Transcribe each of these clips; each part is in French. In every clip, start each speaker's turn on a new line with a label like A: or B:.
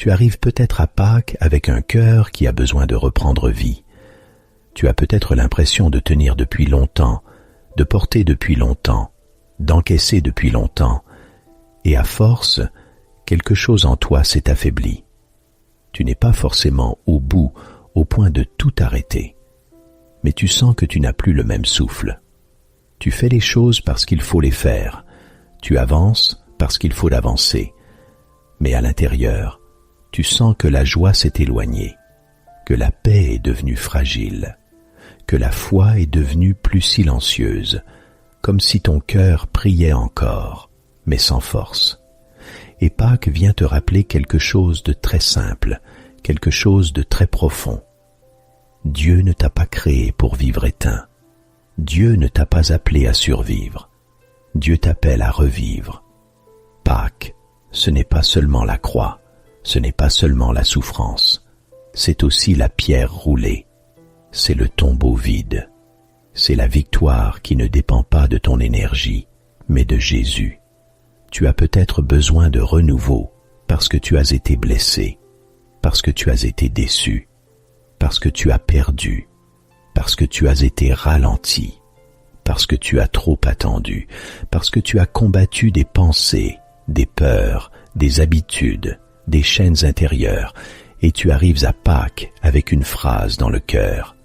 A: Tu arrives peut-être à Pâques avec un cœur qui a besoin de reprendre vie. Tu as peut-être l'impression de tenir depuis longtemps, de porter depuis longtemps, d'encaisser depuis longtemps, et à force, quelque chose en toi s'est affaibli. Tu n'es pas forcément au bout, au point de tout arrêter, mais tu sens que tu n'as plus le même souffle. Tu fais les choses parce qu'il faut les faire, tu avances parce qu'il faut avancer, mais à l'intérieur, tu sens que la joie s'est éloignée, que la paix est devenue fragile, que la foi est devenue plus silencieuse, comme si ton cœur priait encore, mais sans force. Et Pâques vient te rappeler quelque chose de très simple, quelque chose de très profond. Dieu ne t'a pas créé pour vivre éteint. Dieu ne t'a pas appelé à survivre. Dieu t'appelle à revivre. Pâques, ce n'est pas seulement la croix, ce n'est pas seulement la souffrance, c'est aussi la pierre roulée, c'est le tombeau vide, c'est la victoire qui ne dépend pas de ton énergie, mais de Jésus. Tu as peut-être besoin de renouveau parce que tu as été blessé, parce que tu as été déçu, parce que tu as perdu, parce que tu as été ralenti, parce que tu as trop attendu, parce que tu as combattu des pensées, des peurs, des habitudes, des chaînes intérieures, et tu arrives à Pâques avec une phrase dans le cœur.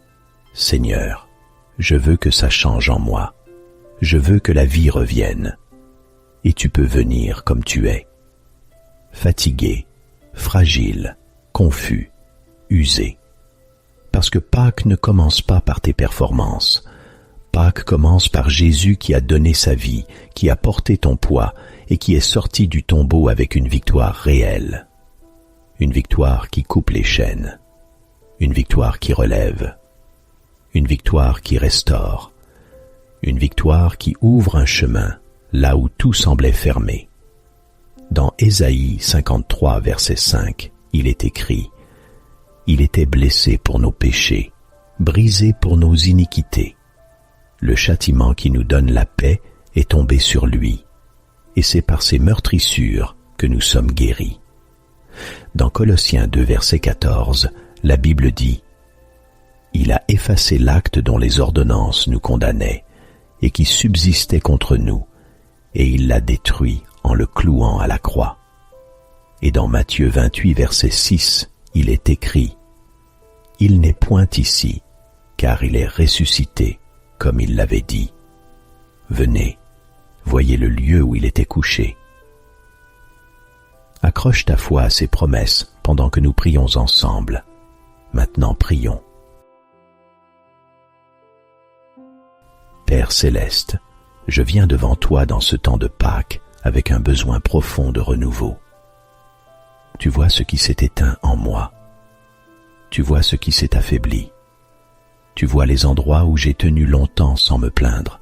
A: Seigneur, je veux que ça change en moi. Je veux que la vie revienne. Et tu peux venir comme tu es. Fatigué, fragile, confus, usé. Parce que Pâques ne commence pas par tes performances. Pâques commence par Jésus qui a donné sa vie, qui a porté ton poids et qui est sorti du tombeau avec une victoire réelle. Une victoire qui coupe les chaînes. Une victoire qui relève. Une victoire qui restaure. Une victoire qui ouvre un chemin là où tout semblait fermé. Dans Ésaïe 53, verset 5, il est écrit « Il était blessé pour nos péchés, brisé pour nos iniquités. Le châtiment qui nous donne la paix est tombé sur lui, et c'est par ses meurtrissures que nous sommes guéris. » Dans Colossiens 2, verset 14, la Bible dit « Il a effacé l'acte dont les ordonnances nous condamnaient et qui subsistait contre nous, et il l'a détruit en le clouant à la croix. » Et dans Matthieu 28, verset 6, il est écrit « Il n'est point ici, car il est ressuscité, comme il l'avait dit. Venez, voyez le lieu où il était couché. » Accroche ta foi à ces promesses pendant que nous prions ensemble. Maintenant prions. Père céleste, je viens devant toi dans ce temps de Pâques avec un besoin profond de renouveau. Tu vois ce qui s'est éteint en moi. Tu vois ce qui s'est affaibli. Tu vois les endroits où j'ai tenu longtemps sans me plaindre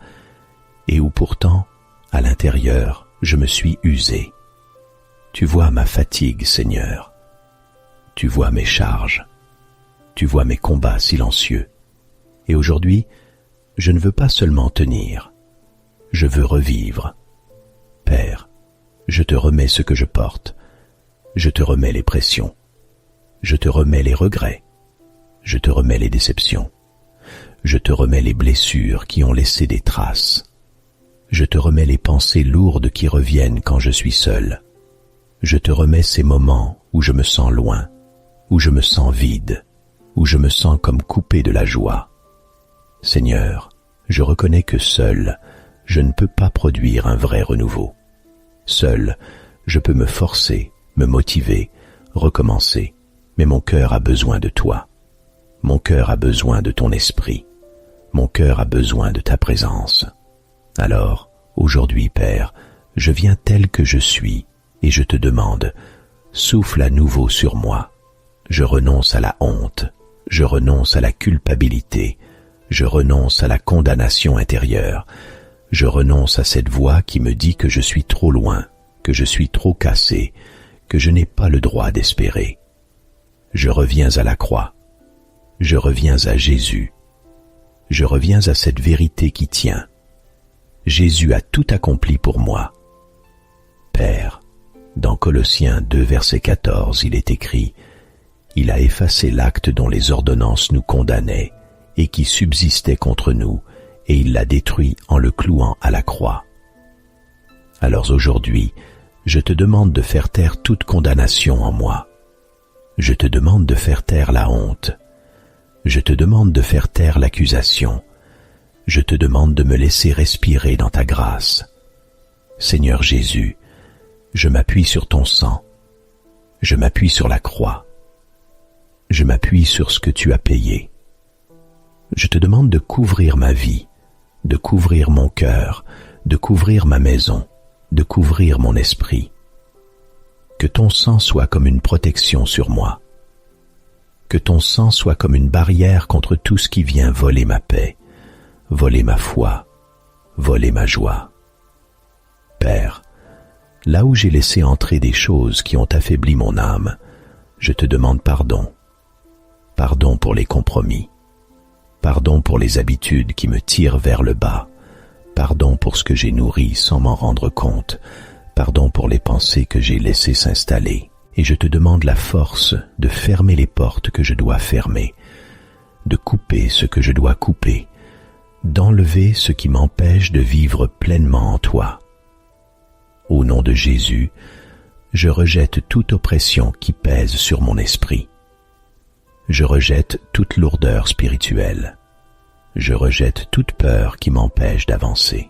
A: et où pourtant, à l'intérieur, je me suis usé. Tu vois ma fatigue, Seigneur. Tu vois mes charges. Tu vois mes combats silencieux. Et aujourd'hui, je ne veux pas seulement tenir. Je veux revivre. Père, je te remets ce que je porte. Je te remets les pressions. Je te remets les regrets. Je te remets les déceptions. Je te remets les blessures qui ont laissé des traces. Je te remets les pensées lourdes qui reviennent quand je suis seul. Je te remets ces moments où je me sens loin, où je me sens vide, où je me sens comme coupé de la joie. Seigneur, je reconnais que seul, je ne peux pas produire un vrai renouveau. Seul, je peux me forcer, me motiver, recommencer, mais mon cœur a besoin de toi. Mon cœur a besoin de ton esprit. Mon cœur a besoin de ta présence. Alors, aujourd'hui, Père, je viens tel que je suis et je te demande, souffle à nouveau sur moi. Je renonce à la honte, je renonce à la culpabilité, je renonce à la condamnation intérieure, je renonce à cette voix qui me dit que je suis trop loin, que je suis trop cassé, que je n'ai pas le droit d'espérer. Je reviens à la croix, je reviens à Jésus, je reviens à cette vérité qui tient. Jésus a tout accompli pour moi. Père, Dans Colossiens 2, verset 14, il est écrit « Il a effacé l'acte dont les ordonnances nous condamnaient et qui subsistait contre nous, et il l'a détruit en le clouant à la croix. » Alors aujourd'hui, je te demande de faire taire toute condamnation en moi. Je te demande de faire taire la honte. Je te demande de faire taire l'accusation. Je te demande de me laisser respirer dans ta grâce. Seigneur Jésus, je m'appuie sur ton sang. Je m'appuie sur la croix. Je m'appuie sur ce que tu as payé. Je te demande de couvrir ma vie, de couvrir mon cœur, de couvrir ma maison, de couvrir mon esprit. Que ton sang soit comme une protection sur moi. Que ton sang soit comme une barrière contre tout ce qui vient voler ma paix, voler ma foi, voler ma joie. Père, là où j'ai laissé entrer des choses qui ont affaibli mon âme, je te demande pardon. Pardon pour les compromis. Pardon pour les habitudes qui me tirent vers le bas. Pardon pour ce que j'ai nourri sans m'en rendre compte. Pardon pour les pensées que j'ai laissées s'installer. Et je te demande la force de fermer les portes que je dois fermer, de couper ce que je dois couper, d'enlever ce qui m'empêche de vivre pleinement en toi. Au nom de Jésus, je rejette toute oppression qui pèse sur mon esprit. Je rejette toute lourdeur spirituelle. Je rejette toute peur qui m'empêche d'avancer.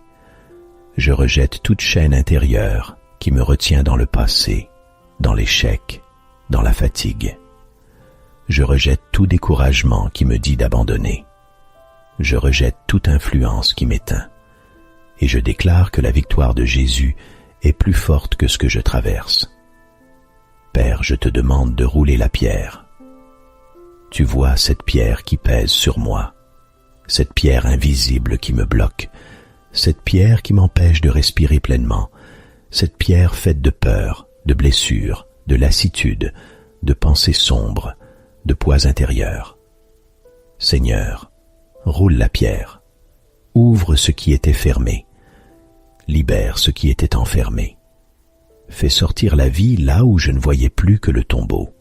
A: Je rejette toute chaîne intérieure qui me retient dans le passé, dans l'échec, dans la fatigue. Je rejette tout découragement qui me dit d'abandonner. Je rejette toute influence qui m'éteint. Et je déclare que la victoire de Jésus est plus forte que ce que je traverse. Père, je te demande de rouler la pierre. Tu vois cette pierre qui pèse sur moi, cette pierre invisible qui me bloque, cette pierre qui m'empêche de respirer pleinement, cette pierre faite de peur, de blessures, de lassitude, de pensées sombres, de poids intérieurs. Seigneur, roule la pierre, ouvre ce qui était fermé, libère ce qui était enfermé. Fais sortir la vie là où je ne voyais plus que le tombeau.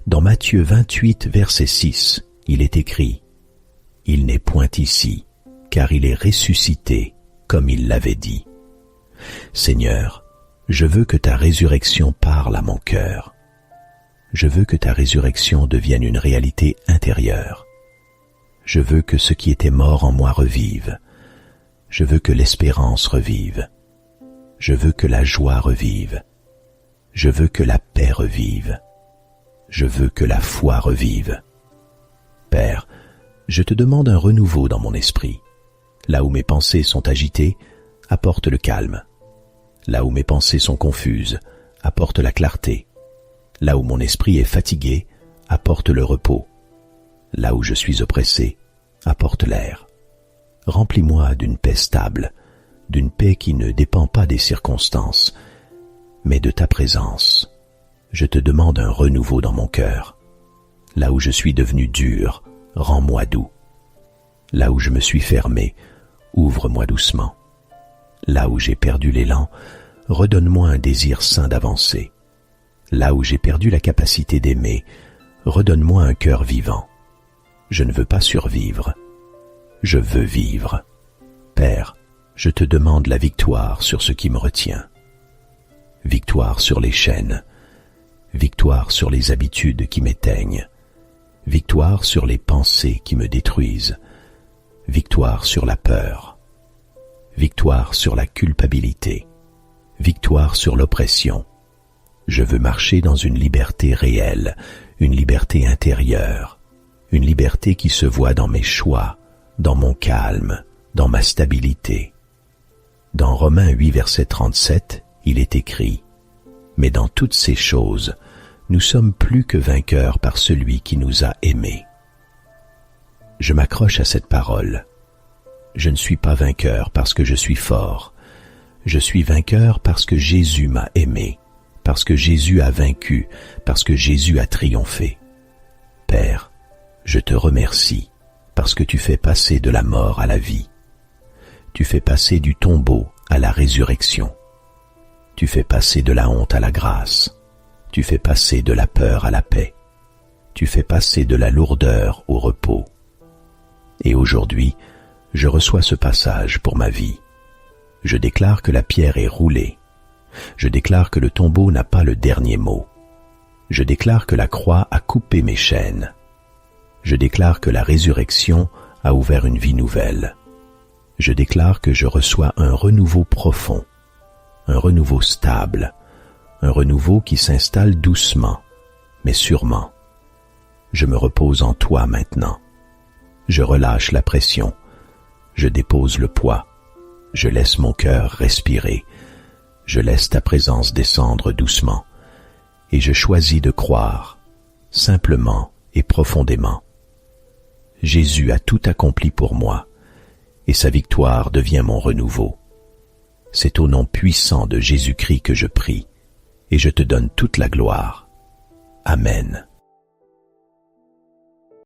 A: Dans Matthieu 28, verset 6, il est écrit « Il n'est point ici, car il est ressuscité, comme il l'avait dit. » Seigneur, je veux que ta résurrection parle à mon cœur. Je veux que ta résurrection devienne une réalité intérieure. Je veux que ce qui était mort en moi revive. Je veux que l'espérance revive. Je veux que la joie revive. Je veux que la paix revive. Je veux que la foi revive. Père, je te demande un renouveau dans mon esprit. Là où mes pensées sont agitées, apporte le calme. Là où mes pensées sont confuses, apporte la clarté. Là où mon esprit est fatigué, apporte le repos. Là où je suis oppressé, apporte l'air. Remplis-moi d'une paix stable, d'une paix qui ne dépend pas des circonstances, mais de ta présence. Je te demande un renouveau dans mon cœur. Là où je suis devenu dur, rends-moi doux. Là où je me suis fermé, ouvre-moi doucement. Là où j'ai perdu l'élan, redonne-moi un désir sain d'avancer. Là où j'ai perdu la capacité d'aimer, redonne-moi un cœur vivant. Je ne veux pas survivre, je veux vivre. Père, je te demande la victoire sur ce qui me retient. Victoire sur les chaînes, victoire sur les habitudes qui m'éteignent, victoire sur les pensées qui me détruisent, victoire sur la peur, victoire sur la culpabilité, victoire sur l'oppression. Je veux marcher dans une liberté réelle, une liberté intérieure, une liberté qui se voit dans mes choix, dans mon calme, dans ma stabilité. Dans Romains 8, verset 37, il est écrit « Mais dans toutes ces choses, nous sommes plus que vainqueurs par celui qui nous a aimés. » Je m'accroche à cette parole. Je ne suis pas vainqueur parce que je suis fort. Je suis vainqueur parce que Jésus m'a aimé, parce que Jésus a vaincu, parce que Jésus a triomphé. Père, je te remercie parce que tu fais passer de la mort à la vie. Tu fais passer du tombeau à la résurrection. Tu fais passer de la honte à la grâce. Tu fais passer de la peur à la paix. Tu fais passer de la lourdeur au repos. Et aujourd'hui, je reçois ce passage pour ma vie. Je déclare que la pierre est roulée. Je déclare que le tombeau n'a pas le dernier mot. Je déclare que la croix a coupé mes chaînes. Je déclare que la résurrection a ouvert une vie nouvelle. Je déclare que je reçois un renouveau profond, un renouveau stable, un renouveau qui s'installe doucement, mais sûrement. Je me repose en toi maintenant. Je relâche la pression. Je dépose le poids. Je laisse mon cœur respirer. Je laisse ta présence descendre doucement. Et je choisis de croire, simplement et profondément. Jésus a tout accompli pour moi, et sa victoire devient mon renouveau. C'est au nom puissant de Jésus-Christ que je prie, et je te donne toute la gloire. Amen.